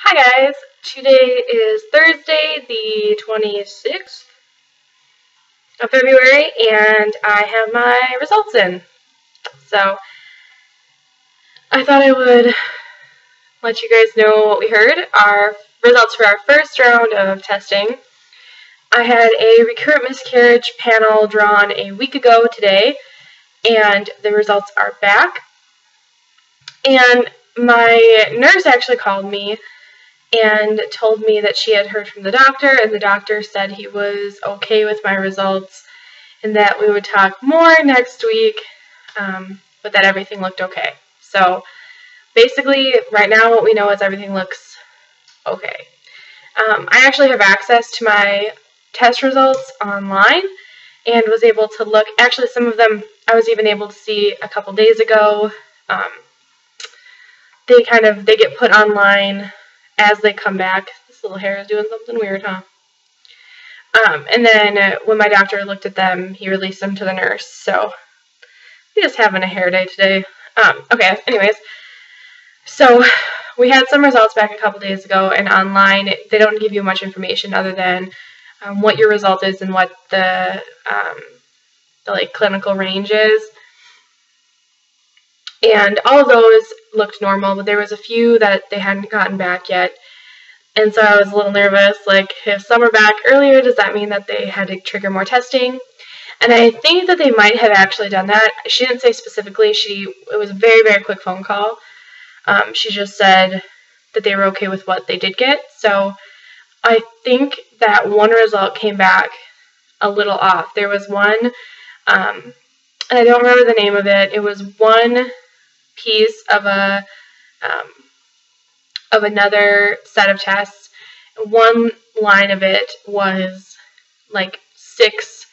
Hi guys, today is Thursday the 26th of February and I have my results in. So I thought I would let you guys know what we heard. Our results for our first round of testing. I had a recurrent miscarriage panel drawn a week ago today and the results are back. And my nurse actually called me and told me that she had heard from the doctor, and the doctor said he was okay with my results and that we would talk more next week, but that everything looked okay. So basically, right now what we know is everything looks okay. I actually have access to my test results online and was able to look. Actually, some of them I was even able to see a couple days ago. They get put online as they come back. This little hair is doing something weird, huh? And then when my doctor looked at them, he released them to the nurse. So we're just having a hair day today. Okay, anyways. So we had some results back a couple days ago, and online they don't give you much information other than what your result is and what the clinical range is. And all of those looked normal, but there was a few that they hadn't gotten back yet. And so I was a little nervous, like, if some are back earlier, does that mean that they had to trigger more testing? And I think that they might have actually done that. She didn't say specifically. It was a very, very quick phone call. She just said that they were okay with what they did get. So I think that one result came back a little off. There was one, and I don't remember the name of it. It was one piece of another set of tests. One line of it was like 6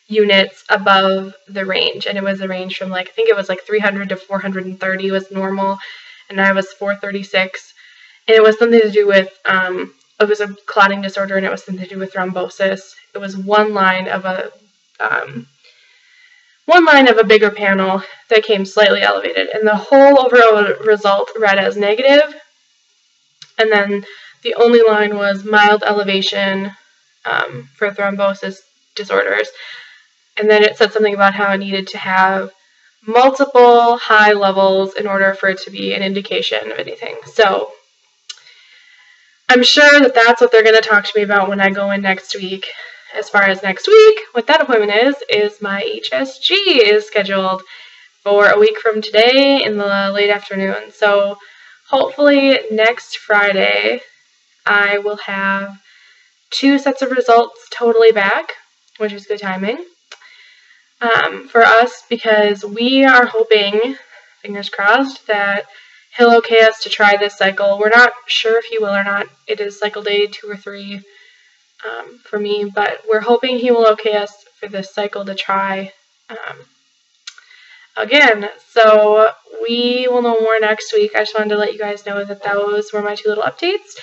units above the range, and it was a range from I think it was 300 to 430 was normal, and I was 436, and it was something to do with it was a clotting disorder, and it was something to do with thrombosis. It was one line of a bigger panel that came slightly elevated, and the whole overall result read as negative. And then the only line was mild elevation for thrombosis disorders. And then it said something about how it needed to have multiple high levels in order for it to be an indication of anything. So I'm sure that that's what they're going to talk to me about when I go in next week. As far as next week, what that appointment is my HSG is scheduled for a week from today in the late afternoon. So hopefully next Friday I will have 2 sets of results totally back, which is good timing for us, because we are hoping, fingers crossed, that he'll okay us to try this cycle. We're not sure if he will or not. It is cycle day 2 or 3 for me, but we're hoping he will okay us for this cycle to try again. So we will know more next week. I just wanted to let you guys know that those were my 2 little updates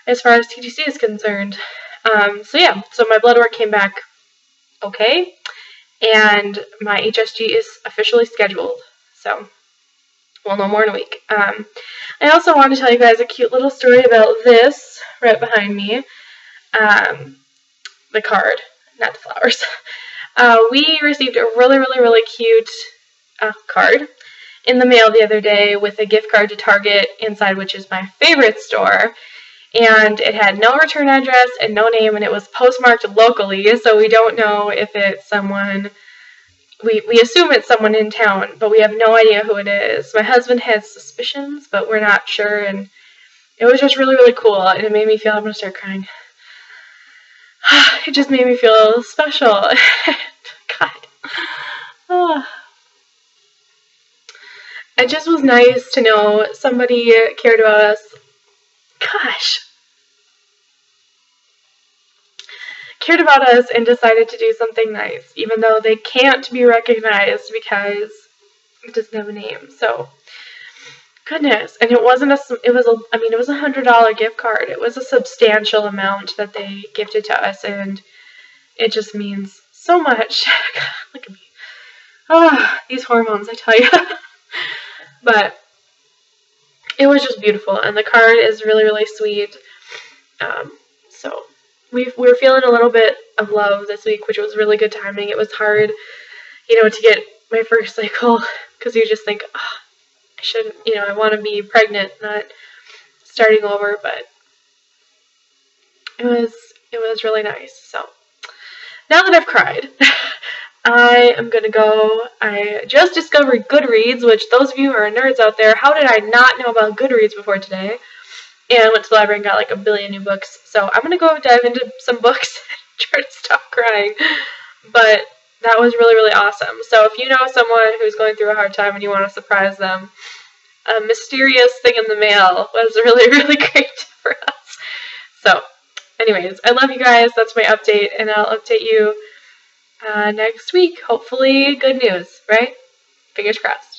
as far as TTC is concerned. So yeah, so my blood work came back okay, and my HSG is officially scheduled. So we'll know more in a week. I also wanted to tell you guys a cute little story about this right behind me. The card, not the flowers. We received a really, really, really cute card in the mail the other day with a gift card to Target inside, which is my favorite store. And it had no return address and no name, and it was postmarked locally, so we don't know if it's someone. We assume it's someone in town, but we have no idea who it is. My husband has suspicions, but we're not sure, and it was just really, really cool, and it made me feel, I'm going to start crying. It just made me feel special. God. Oh. It just was nice to know somebody cared about us. Gosh. Cared about us and decided to do something nice, even though they can't be recognized because it doesn't have a name. So, goodness. And it was a $100 gift card. It was a substantial amount that they gifted to us, and it just means so much. God, look at me. Oh, these hormones, I tell you. But it was just beautiful, and the card is really, really sweet. So we were feeling a little bit of love this week, which was really good timing. It was hard, to get my first cycle, because you just think, oh, I shouldn't, I want to be pregnant, not starting over, but it was really nice. So now that I've cried, I am going to go. I just discovered Goodreads, which those of you who are nerds out there, how did I not know about Goodreads before today? And I went to the library and got like a billion new books. So I'm going to go dive into some books and try to stop crying. But that was really, really awesome. So if you know someone who's going through a hard time and you want to surprise them, a mysterious thing in the mail was really, really great for us. So anyways, I love you guys. That's my update, and I'll update you next week. Hopefully good news, right? Fingers crossed.